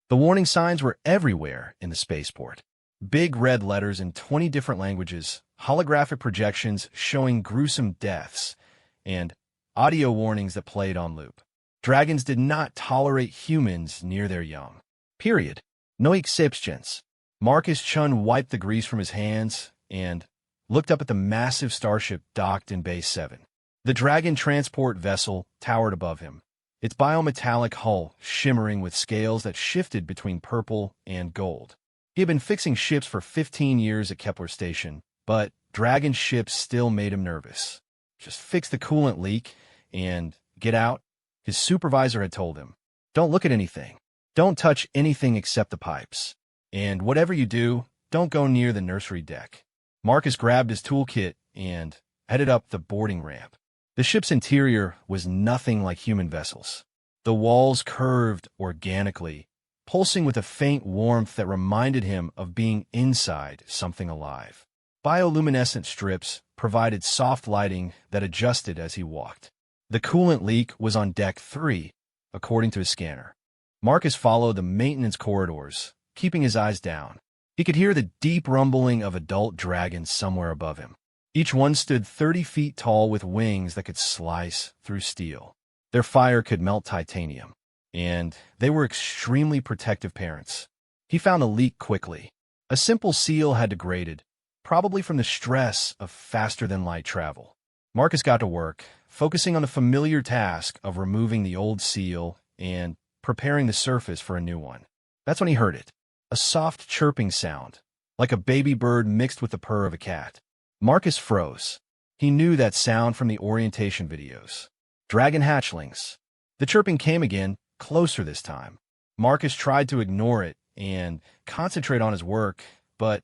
The warning signs were everywhere in the spaceport. Big red letters in 20 different languages, holographic projections showing gruesome deaths, and audio warnings that played on loop. Dragons did not tolerate humans near their young. Period. No exceptions. Marcus Chun wiped the grease from his hands and looked up at the massive starship docked in Base 7. The Dragon transport vessel towered above him, its biometallic hull shimmering with scales that shifted between purple and gold. He had been fixing ships for 15 years at Kepler Station, but Dragon ships still made him nervous. Just fix the coolant leak and get out, his supervisor had told him. Don't look at anything. Don't touch anything except the pipes. And whatever you do, don't go near the nursery deck. Marcus grabbed his toolkit and headed up the boarding ramp. The ship's interior was nothing like human vessels. The walls curved organically, pulsing with a faint warmth that reminded him of being inside something alive. Bioluminescent strips provided soft lighting that adjusted as he walked. The coolant leak was on Deck 3, according to his scanner. Marcus followed the maintenance corridors, keeping his eyes down. He could hear the deep rumbling of adult dragons somewhere above him. Each one stood 30 feet tall with wings that could slice through steel. Their fire could melt titanium, and they were extremely protective parents. He found the leak quickly. A simple seal had degraded, probably from the stress of faster-than-light travel. Marcus got to work, focusing on the familiar task of removing the old seal and preparing the surface for a new one. That's when he heard it. A soft chirping sound, like a baby bird mixed with the purr of a cat. Marcus froze. He knew that sound from the orientation videos. Dragon hatchlings. The chirping came again, closer this time. Marcus tried to ignore it and concentrate on his work, but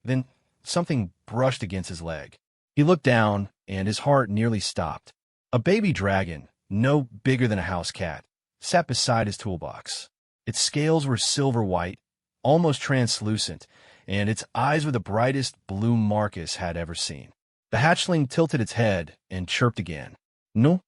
then something brushed against his leg. He looked down, and his heart nearly stopped. A baby dragon, no bigger than a house cat, sat beside his toolbox. Its scales were silver white, almost translucent, and its eyes were the brightest blue Marcus had ever seen. The hatchling tilted its head and chirped again. No,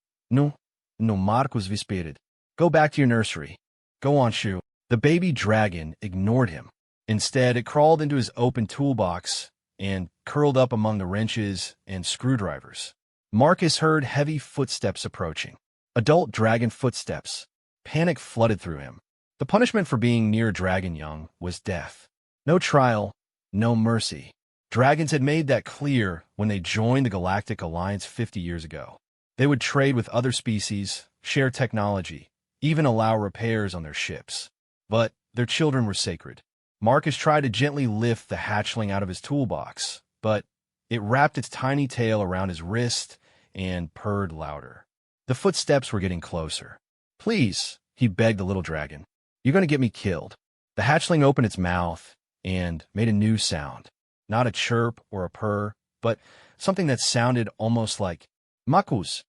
Marcus whispered. Go back to your nursery. Go on, Shu. The baby dragon ignored him. Instead, it crawled into his open toolbox and curled up among the wrenches and screwdrivers. Marcus heard heavy footsteps approaching. Adult dragon footsteps. Panic flooded through him. The punishment for being near dragon young was death. No trial, no mercy. Dragons had made that clear when they joined the Galactic Alliance 50 years ago. They would trade with other species, share technology, even allow repairs on their ships. But their children were sacred. Marcus tried to gently lift the hatchling out of his toolbox, but it wrapped its tiny tail around his wrist and purred louder. The footsteps were getting closer. Please, he begged the little dragon. You're going to get me killed. The hatchling opened its mouth and made a new sound. Not a chirp or a purr, but something that sounded almost like Makus.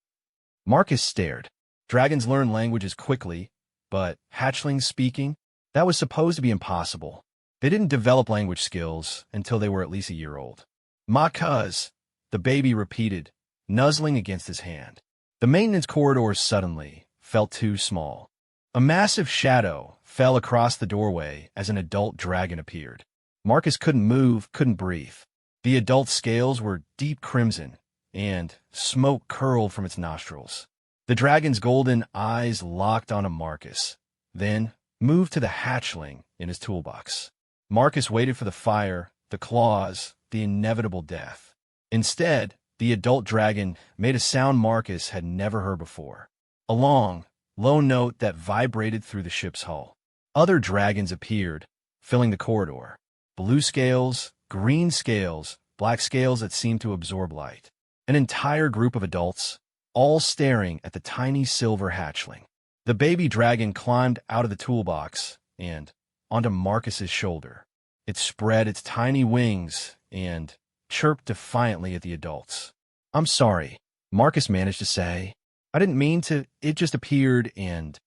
Marcus stared. Dragons learn languages quickly, but hatchlings speaking? That was supposed to be impossible. They didn't develop language skills until they were at least a year old. Makus, the baby repeated, nuzzling against his hand. The maintenance corridors suddenly felt too small. A massive shadow fell across the doorway as an adult dragon appeared. Marcus couldn't move, couldn't breathe. The adult scales were deep crimson, and smoke curled from its nostrils. The dragon's golden eyes locked onto Marcus, then moved to the hatchling in his toolbox. Marcus waited for the fire, the claws, the inevitable death. Instead, the adult dragon made a sound Marcus had never heard before. A long, low note that vibrated through the ship's hull. Other dragons appeared, filling the corridor. Blue scales, green scales, black scales that seemed to absorb light. An entire group of adults, all staring at the tiny silver hatchling. The baby dragon climbed out of the toolbox and onto Marcus's shoulder. It spread its tiny wings and chirped defiantly at the adults. I'm sorry, Marcus managed to say. I didn't mean to, it just appeared and...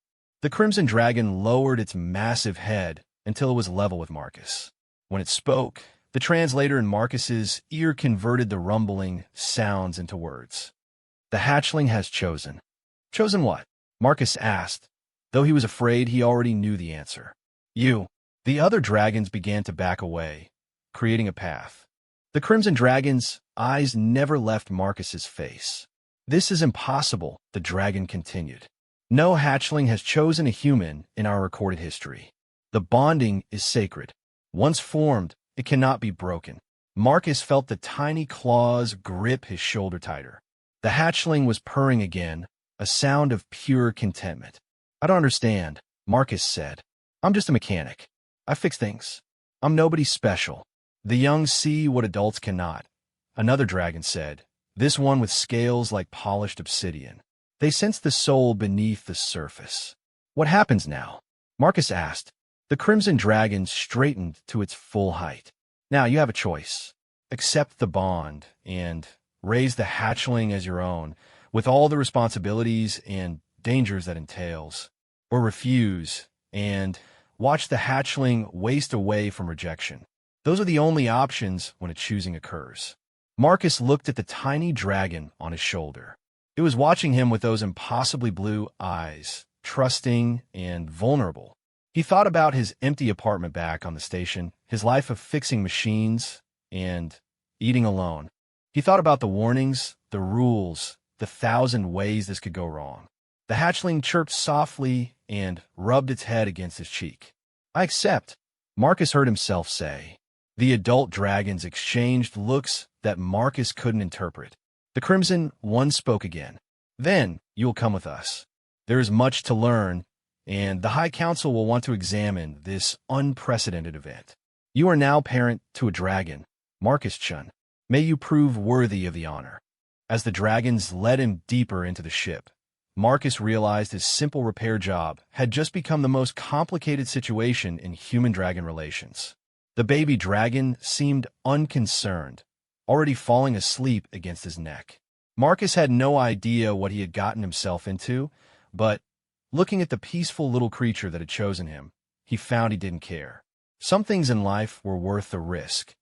The crimson dragon lowered its massive head until it was level with Marcus. When it spoke, the translator in Marcus's ear converted the rumbling sounds into words. The hatchling has chosen. Chosen what? Marcus asked, though he was afraid he already knew the answer. You. The other dragons began to back away, creating a path. The Crimson Dragon's eyes never left Marcus's face. This is impossible, the dragon continued. No hatchling has chosen a human in our recorded history. The bonding is sacred. Once formed, it cannot be broken. Marcus felt the tiny claws grip his shoulder tighter. The hatchling was purring again, a sound of pure contentment. I don't understand, Marcus said. I'm just a mechanic. I fix things. I'm nobody special. The young see what adults cannot, another dragon said, this one with scales like polished obsidian. They sensed the soul beneath the surface. What happens now? Marcus asked. The Crimson Dragon straightened to its full height. Now you have a choice. Accept the bond and raise the hatchling as your own, with all the responsibilities and dangers that entails. Or refuse and watch the hatchling waste away from rejection. Those are the only options when a choosing occurs. Marcus looked at the tiny dragon on his shoulder. It was watching him with those impossibly blue eyes, trusting and vulnerable. He thought about his empty apartment back on the station, his life of fixing machines and eating alone. He thought about the warnings, the rules, the 1,000 ways this could go wrong. The hatchling chirped softly and rubbed its head against his cheek. I accept, Marcus heard himself say. The adult dragons exchanged looks that Marcus couldn't interpret. The Crimson one spoke again. Then you will come with us. There is much to learn, and the High Council will want to examine this unprecedented event. You are now parent to a dragon, Marcus Chun. May you prove worthy of the honor. As the dragons led him deeper into the ship, Marcus realized his simple repair job had just become the most complicated situation in human-dragon relations. The baby dragon seemed unconcerned, already falling asleep against his neck. Marcus had no idea what he had gotten himself into, but looking at the peaceful little creature that had chosen him, he found he didn't care. Some things in life were worth the risk.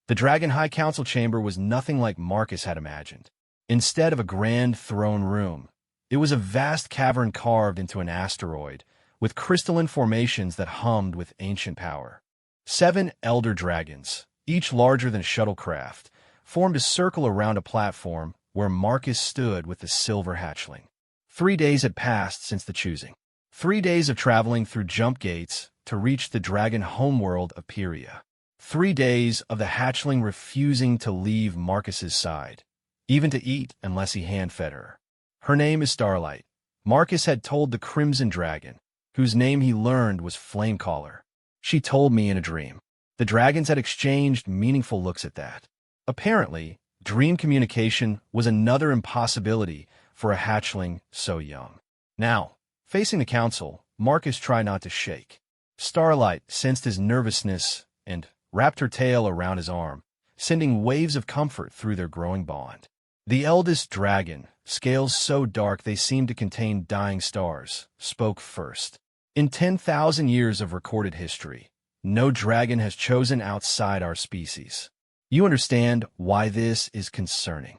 The Dragon High Council chamber was nothing like Marcus had imagined. Instead of a grand throne room, it was a vast cavern carved into an asteroid, with crystalline formations that hummed with ancient power. 7 elder dragons, each larger than a shuttlecraft, formed a circle around a platform where Marcus stood with the silver hatchling. 3 days had passed since the choosing. 3 days of traveling through jump gates to reach the dragon homeworld of Pyria. 3 days of the hatchling refusing to leave Marcus's side, even to eat unless he hand-fed her. Her name is Starlight. Marcus had told the Crimson Dragon, whose name he learned was Flamecaller. She told me in a dream. The dragons had exchanged meaningful looks at that. Apparently, dream communication was another impossibility for a hatchling so young. Now, facing the council, Marcus tried not to shake. Starlight sensed his nervousness and wrapped her tail around his arm, sending waves of comfort through their growing bond. The eldest dragon, scales so dark they seemed to contain dying stars, spoke first. In 10,000 years of recorded history, no dragon has chosen outside our species. You understand why this is concerning.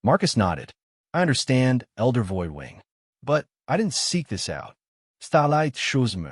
Marcus nodded. I understand, Elder Voidwing. But I didn't seek this out. Starlight chose me.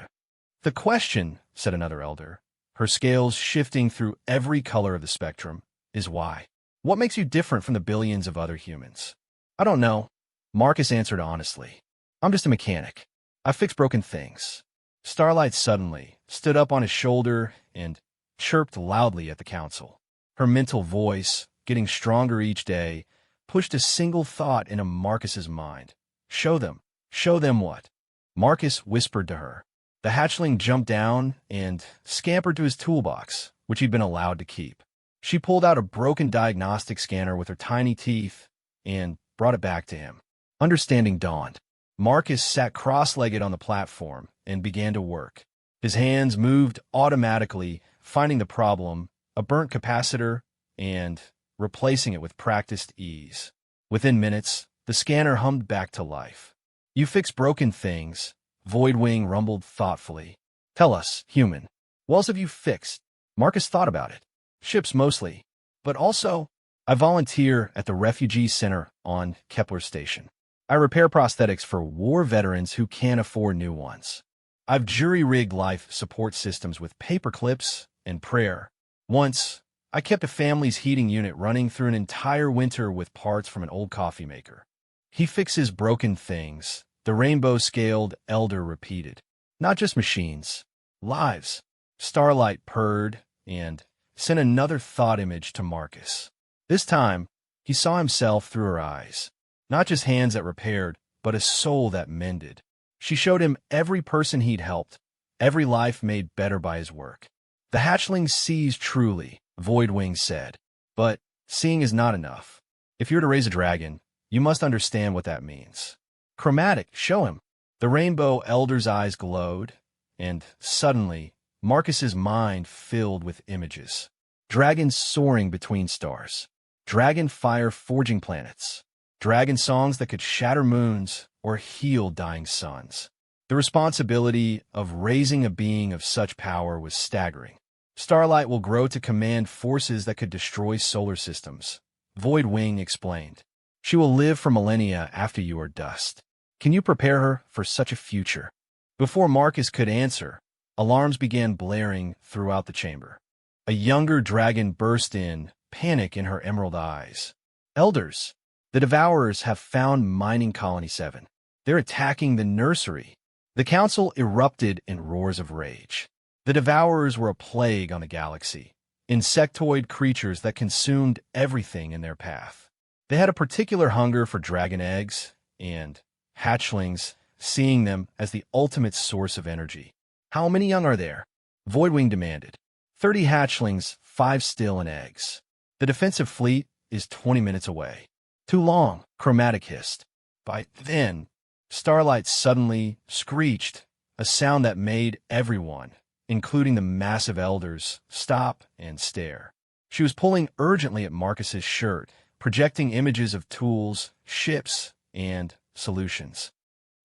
The question, said another elder, her scales shifting through every color of the spectrum, is why. What makes you different from the billions of other humans? I don't know, Marcus answered honestly. I'm just a mechanic. I fix broken things. Starlight suddenly stood up on his shoulder and chirped loudly at the council. Her mental voice, getting stronger each day, pushed a single thought into Marcus's mind. Show them what? Marcus whispered to her. The hatchling jumped down and scampered to his toolbox, which he'd been allowed to keep. She pulled out a broken diagnostic scanner with her tiny teeth and brought it back to him. Understanding dawned. Marcus sat cross-legged on the platform and began to work. His hands moved automatically, finding the problem, a burnt capacitor, and replacing it with practiced ease. Within minutes, the scanner hummed back to life. You fix broken things, Voidwing rumbled thoughtfully. Tell us, human, what else have you fixed? Marcus thought about it. Ships mostly, but also, I volunteer at the Refugee Center on Kepler Station. I repair prosthetics for war veterans who can't afford new ones. I've jury-rigged life support systems with paper clips and prayer. Once, I kept a family's heating unit running through an entire winter with parts from an old coffee maker. He fixes broken things, the rainbow-scaled elder repeated. Not just machines, lives. Starlight purred and sent another thought image to Marcus. This time, he saw himself through her eyes. Not just hands that repaired, but a soul that mended. She showed him every person he'd helped, every life made better by his work. The hatchling sees truly, Voidwing said. But seeing is not enough. If you're to raise a dragon, you must understand what that means. Chromatic, show him. The rainbow elder's eyes glowed, and suddenly, Marcus's mind filled with images. Dragons soaring between stars. Dragon fire forging planets. Dragon songs that could shatter moons or heal dying suns. The responsibility of raising a being of such power was staggering. Starlight will grow to command forces that could destroy solar systems, Voidwing explained. She will live for millennia after you are dust. Can you prepare her for such a future? Before Marcus could answer, alarms began blaring throughout the chamber. A younger dragon burst in, panic in her emerald eyes. Elders, the Devourers have found Mining Colony 7. They're attacking the nursery. The council erupted in roars of rage. The Devourers were a plague on the galaxy, insectoid creatures that consumed everything in their path. They had a particular hunger for dragon eggs and hatchlings, seeing them as the ultimate source of energy. How many young are there? Voidwing demanded. 30 hatchlings, 5 still in eggs. The defensive fleet is 20 minutes away. Too long, Chromatic hissed. By then, Starlight suddenly screeched, a sound that made everyone, including the massive elders, stop and stare. She was pulling urgently at Marcus's shirt, projecting images of tools, ships, and solutions.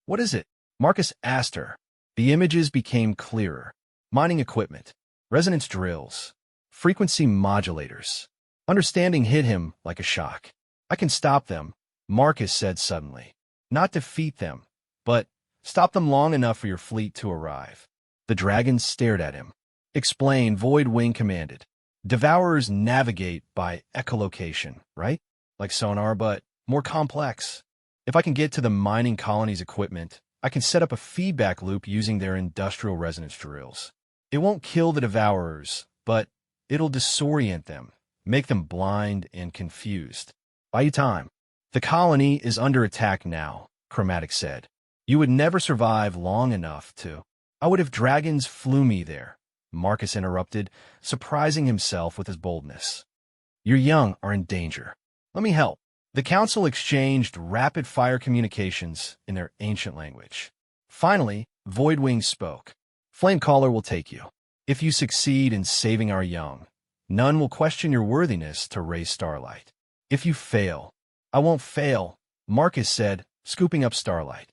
What is it? Marcus asked her. The images became clearer. Mining equipment, resonance drills, frequency modulators. Understanding hit him like a shock. I can stop them, Marcus said suddenly. Not defeat them, but stop them long enough for your fleet to arrive. The dragons stared at him. Explain, Voidwing commanded. Devourers navigate by echolocation, right? Like sonar, but more complex. If I can get to the mining colony's equipment, I can set up a feedback loop using their industrial resonance drills. It won't kill the Devourers, but it'll disorient them, make them blind and confused. Buy you time. The colony is under attack now, Chromatic said. You would never survive long enough to... I would if dragons flew me there, Marcus interrupted, surprising himself with his boldness. Your young are in danger. Let me help. The council exchanged rapid-fire communications in their ancient language. Finally, Voidwing spoke. Flamecaller will take you. If you succeed in saving our young, none will question your worthiness to raise Starlight. If you fail, I won't fail, Marcus said, scooping up Starlight.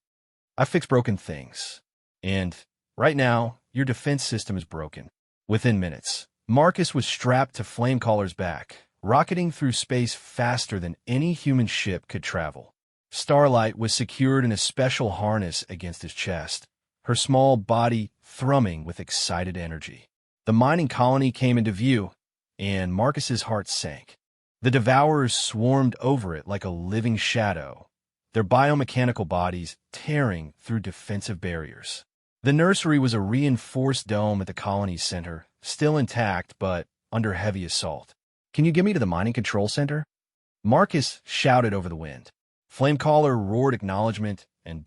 I fix broken things. And right now, your defense system is broken. Within minutes, Marcus was strapped to Flamecaller's back, rocketing through space faster than any human ship could travel. Starlight was secured in a special harness against his chest, her small body thrumming with excited energy. The mining colony came into view, and Marcus's heart sank. The Devourers swarmed over it like a living shadow, their biomechanical bodies tearing through defensive barriers. The nursery was a reinforced dome at the colony's center, still intact but under heavy assault. Can you get me to the mining control center? Marcus shouted over the wind. Flamecaller roared acknowledgement, and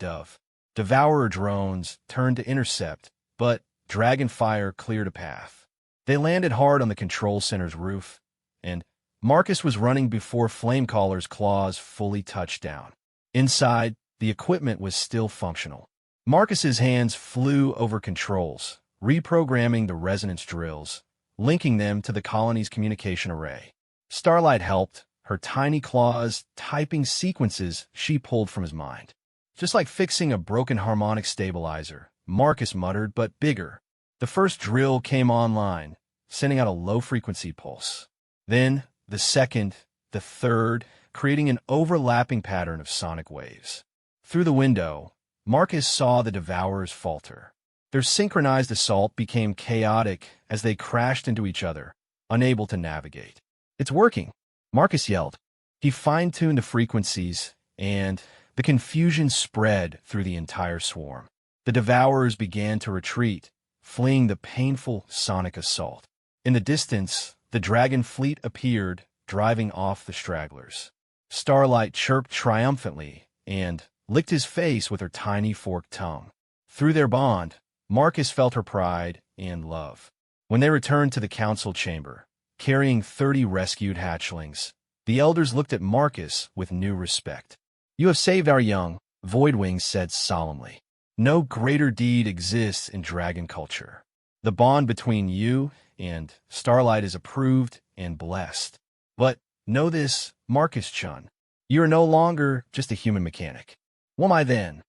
Devourer drones turned to intercept, but Dragonfire cleared a path. They landed hard on the control center's roof, and Marcus was running before Flamecaller's claws fully touched down. Inside, the equipment was still functional. Marcus's hands flew over controls, reprogramming the resonance drills, linking them to the colony's communication array. Starlight helped, her tiny claws typing sequences she pulled from his mind. Just like fixing a broken harmonic stabilizer, Marcus muttered, but bigger. The first drill came online, sending out a low-frequency pulse. Then, the second, the third, creating an overlapping pattern of sonic waves. Through the window, Marcus saw the Devourers falter. Their synchronized assault became chaotic as they crashed into each other, unable to navigate. "It's working," Marcus yelled. He fine-tuned the frequencies, and the confusion spread through the entire swarm. The Devourers began to retreat, fleeing the painful sonic assault. In the distance, the dragon fleet appeared, driving off the stragglers. Starlight chirped triumphantly and licked his face with her tiny forked tongue. Through their bond, Marcus felt her pride and love. When they returned to the council chamber, carrying 30 rescued hatchlings, the elders looked at Marcus with new respect. "You have saved our young," Voidwing said solemnly. "No greater deed exists in dragon culture. The bond between you and Starlight is approved and blessed. But know this, Marcus Chun, you are no longer just a human mechanic." "What am I then?"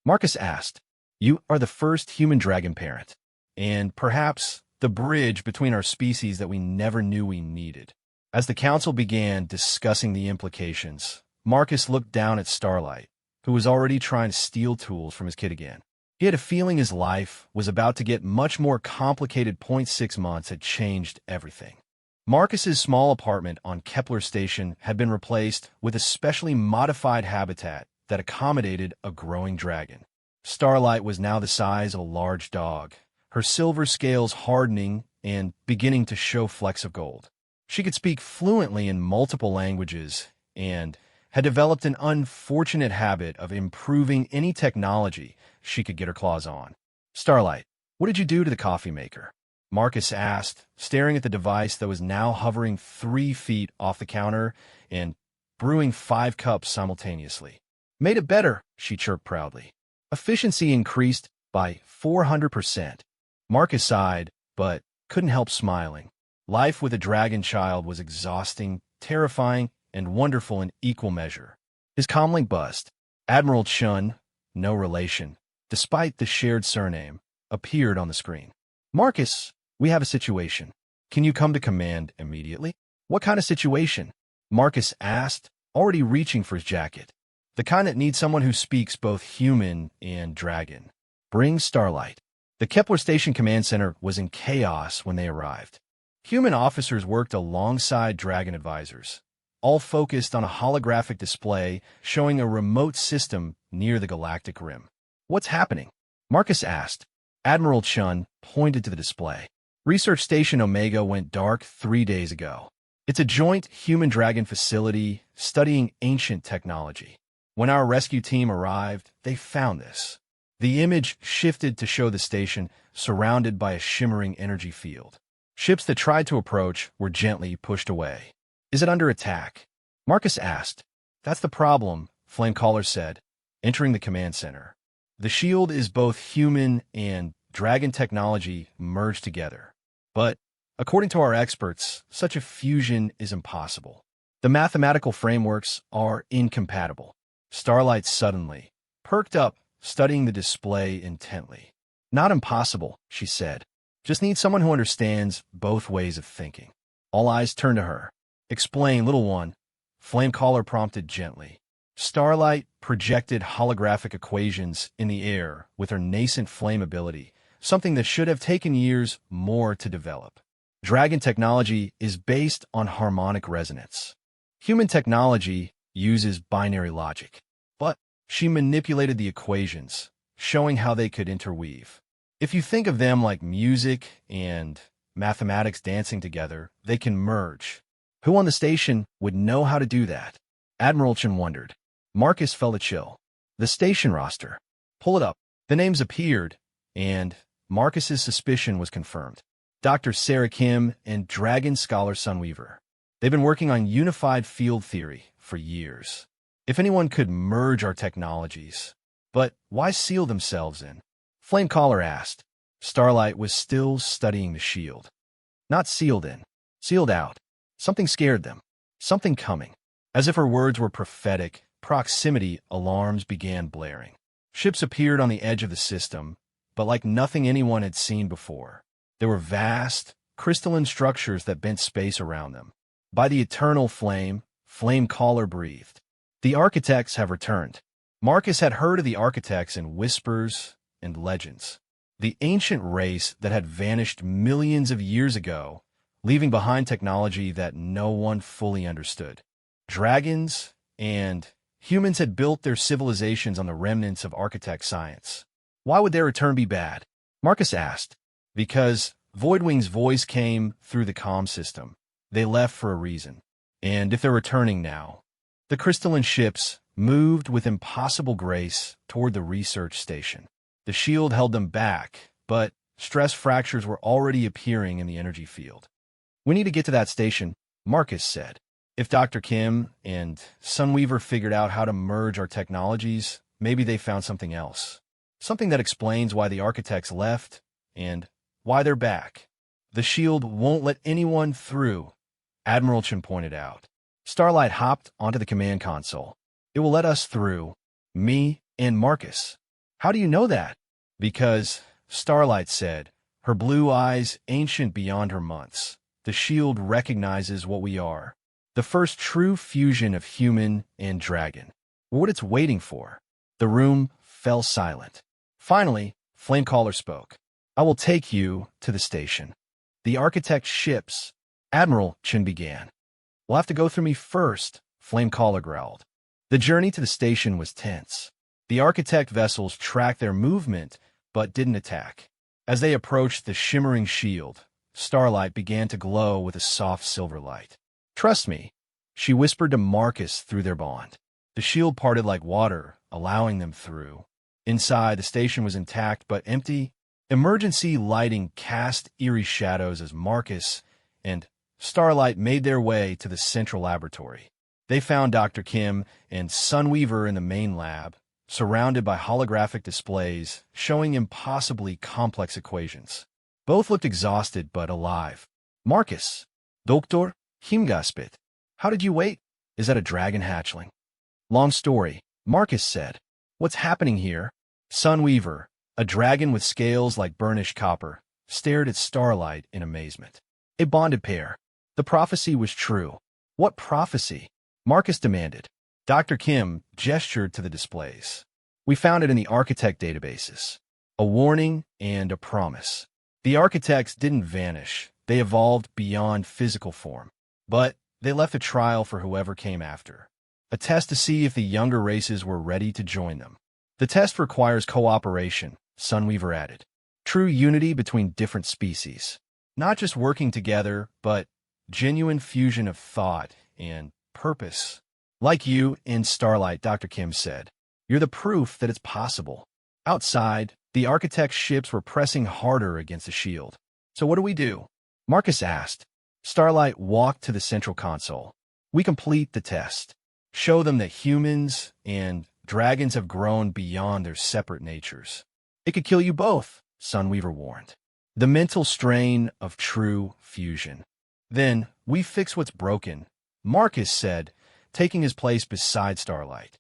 Marcus asked. "You are the first human dragon parent, and perhaps the bridge between our species that we never knew we needed." As the council began discussing the implications, Marcus looked down at Starlight, who was already trying to steal tools from his kid again. He had a feeling his life was about to get much more complicated. 6 months had changed everything. Marcus's small apartment on Kepler Station had been replaced with a specially modified habitat that accommodated a growing dragon. Starlight was now the size of a large dog, her silver scales hardening and beginning to show flecks of gold. She could speak fluently in multiple languages and had developed an unfortunate habit of improving any technology she could get her claws on. "Starlight, what did you do to the coffee maker?" Marcus asked, staring at the device that was now hovering 3 feet off the counter and brewing 5 cups simultaneously. "Made it better," she chirped proudly. "Efficiency increased by 400%. Marcus sighed, but couldn't help smiling. Life with a dragon child was exhausting, terrifying, and wonderful in equal measure. His comlink buzzed. Admiral Chun, no relation, despite the shared surname, appeared on the screen. "Marcus, we have a situation. Can you come to command immediately?" "What kind of situation?" Marcus asked, already reaching for his jacket. "The kind that needs someone who speaks both human and dragon. Bring Starlight." The Kepler Station Command Center was in chaos when they arrived. Human officers worked alongside dragon advisors, all focused on a holographic display showing a remote system near the galactic rim. "What's happening?" Marcus asked. Admiral Chun pointed to the display. "Research Station Omega went dark 3 days ago. It's a joint human-dragon facility studying ancient technology. When our rescue team arrived, they found this." The image shifted to show the station surrounded by a shimmering energy field. Ships that tried to approach were gently pushed away. "Is it under attack?" Marcus asked. "That's the problem," Flamecaller said, entering the command center. "The shield is both human and dragon technology merged together. But, according to our experts, such a fusion is impossible. The mathematical frameworks are incompatible." Starlight suddenly perked up, studying the display intently. "Not impossible," she said. "Just need someone who understands both ways of thinking." All eyes turned to her. "Explain, little one," Flamecaller prompted gently. Starlight projected holographic equations in the air with her nascent flame ability, something that should have taken years more to develop. Dragon technology is based on harmonic resonance. Human technology uses binary logic. But she manipulated the equations, showing how they could interweave. If you think of them like music and mathematics dancing together, they can merge. Who on the station would know how to do that? Admiral Chen wondered. Marcus felt a chill. The station roster. Pull it up. The names appeared, and Marcus's suspicion was confirmed. Dr. Sarah Kim and Dragon Scholar Sunweaver. They've been working on unified field theory for years. If anyone could merge our technologies. But why seal themselves in? Flamecaller asked. Starlight was still studying the shield. Not sealed in. Sealed out. Something scared them. Something coming. As if her words were prophetic, proximity alarms began blaring. Ships appeared on the edge of the system, but like nothing anyone had seen before. There were vast, crystalline structures that bent space around them. By the eternal flame, Flamecaller breathed. The architects have returned. Marcus had heard of the architects in whispers and legends. the ancient race that had vanished millions of years ago, leaving behind technology that no one fully understood. Dragons and humans had built their civilizations on the remnants of architect science. Why would their return be bad? Marcus asked. Because Voidwing's voice came through the comm system. They left for a reason. And if they're returning now, the crystalline ships moved with impossible grace toward the research station. The shield held them back, but stress fractures were already appearing in the energy field. We need to get to that station, Marcus said. If Dr. Kim and Sunweaver figured out how to merge our technologies, maybe they found something else. Something that explains why the architects left and why they're back. The shield won't let anyone through, Admiral Chen pointed out. Starlight hopped onto the command console. It will let us through, me and Marcus. How do you know that? Because, Starlight said, her blue eyes ancient beyond her months. The shield recognizes what we are. The first true fusion of human and dragon. What it's waiting for. The room fell silent. Finally, Flamecaller spoke. I will take you to the station. The architect's ships. Admiral Chen began. We'll have to go through me first, Flamecaller growled. The journey to the station was tense. The architect vessels tracked their movement, but didn't attack. As they approached the shimmering shield, Starlight began to glow with a soft silver light. Trust me, she whispered to Marcus through their bond. The shield parted like water, allowing them through. Inside, the station was intact but empty. Emergency lighting cast eerie shadows as Marcus and Starlight made their way to the central laboratory. They found Dr. Kim and Sunweaver in the main lab, surrounded by holographic displays showing impossibly complex equations. Both looked exhausted but alive. Marcus, Doktor, Himgaspit, how did you wait? Is that a dragon hatchling? Long story, Marcus said. What's happening here? Sunweaver, a dragon with scales like burnished copper, stared at Starlight in amazement. A bonded pair. The prophecy was true. What prophecy? Marcus demanded. Dr. Kim gestured to the displays. We found it in the architect databases. A warning and a promise. The architects didn't vanish. They evolved beyond physical form. But they left a trial for whoever came after. A test to see if the younger races were ready to join them. The test requires cooperation, Sunweaver added. True unity between different species. Not just working together, but genuine fusion of thought and purpose. Like you in Starlight, Dr. Kim said. You're the proof that it's possible. Outside, the architect's ships were pressing harder against the shield. So what do we do? Marcus asked. Starlight walked to the central console. We complete the test. Show them that humans and dragons have grown beyond their separate natures. It could kill you both, Sunweaver warned. The mental strain of true fusion. Then we fix what's broken, Marcus said, taking his place beside Starlight.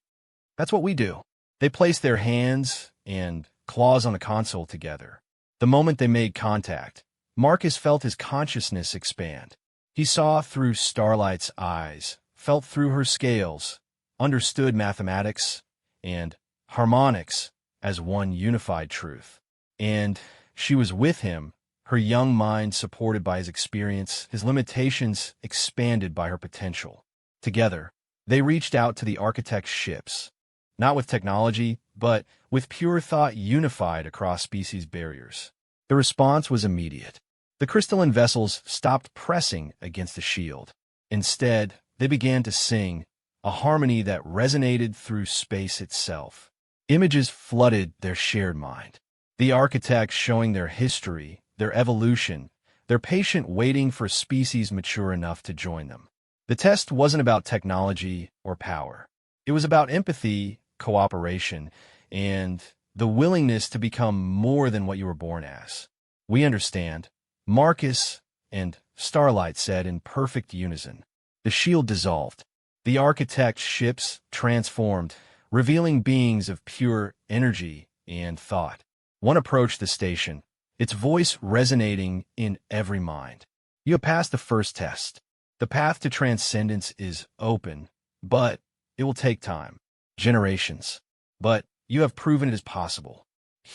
That's what we do. They placed their hands and claws on the console together. The moment they made contact, Marcus felt his consciousness expand. He saw through Starlight's eyes, felt through her scales, understood mathematics and harmonics as one unified truth. And she was with him, her young mind supported by his experience, his limitations expanded by her potential. Together, they reached out to the architect's ships, not with technology, but with pure thought unified across species barriers. The response was immediate. The crystalline vessels stopped pressing against the shield. Instead, they began to sing, a harmony that resonated through space itself. Images flooded their shared mind. The architects showing their history, their evolution, their patient waiting for species mature enough to join them. The test wasn't about technology or power. It was about empathy, cooperation, and the willingness to become more than what you were born as. We understand, Marcus and Starlight said in perfect unison. The shield dissolved. The architect's ships transformed, revealing beings of pure energy and thought. One approached the station, its voice resonating in every mind. You have passed the first test. The path to transcendence is open, but it will take time, generations. But you have proven it is possible.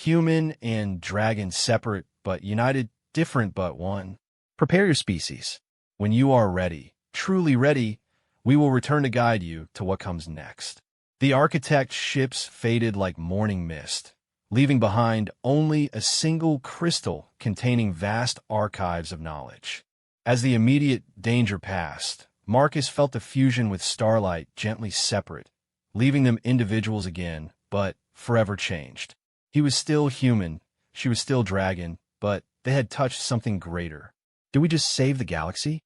Human and dragon separate but united, different but one. Prepare your species. When you are ready, truly ready, we will return to guide you to what comes next. The architect's ships faded like morning mist, leaving behind only a single crystal containing vast archives of knowledge. As the immediate danger passed, Marcus felt the fusion with Starlight gently separate, leaving them individuals again, but forever changed. He was still human, she was still dragon, but they had touched something greater. Did we just save the galaxy?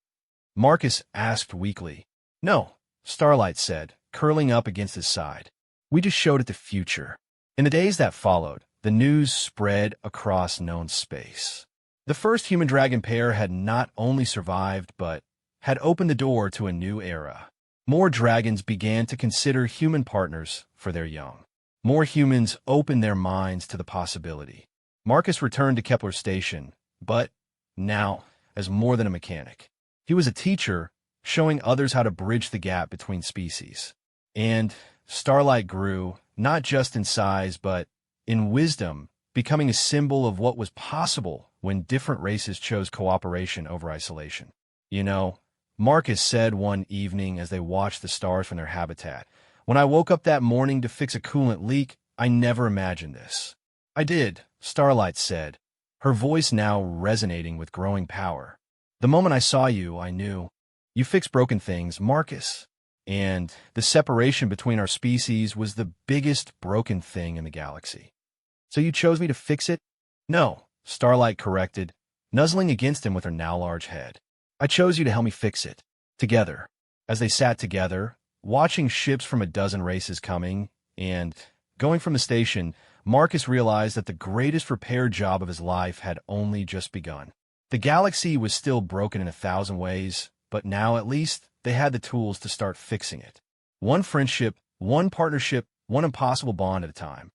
Marcus asked weakly. No, Starlight said, curling up against his side. We just showed it the future. In the days that followed, the news spread across known space. The first human-dragon pair had not only survived, but had opened the door to a new era. More dragons began to consider human partners for their young. More humans opened their minds to the possibility. Marcus returned to Kepler Station, but now as more than a mechanic. He was a teacher, showing others how to bridge the gap between species. And Starlight grew, not just in size, but in wisdom, becoming a symbol of what was possible when different races chose cooperation over isolation. You know, Marcus said one evening as they watched the stars from their habitat, "When I woke up that morning to fix a coolant leak, I never imagined this." "I did," Starlight said, her voice now resonating with growing power. "The moment I saw you, I knew. You fix broken things, Marcus. And the separation between our species was the biggest broken thing in the galaxy. So you chose me to fix it?" "No," Starlight corrected, nuzzling against him with her now large head. "I chose you to help me fix it. Together." As they sat together, watching ships from a dozen races coming and going from the station, Marcus realized that the greatest repair job of his life had only just begun. The galaxy was still broken in 1,000 ways, but now at least they had the tools to start fixing it. One friendship, one partnership, one impossible bond at a time.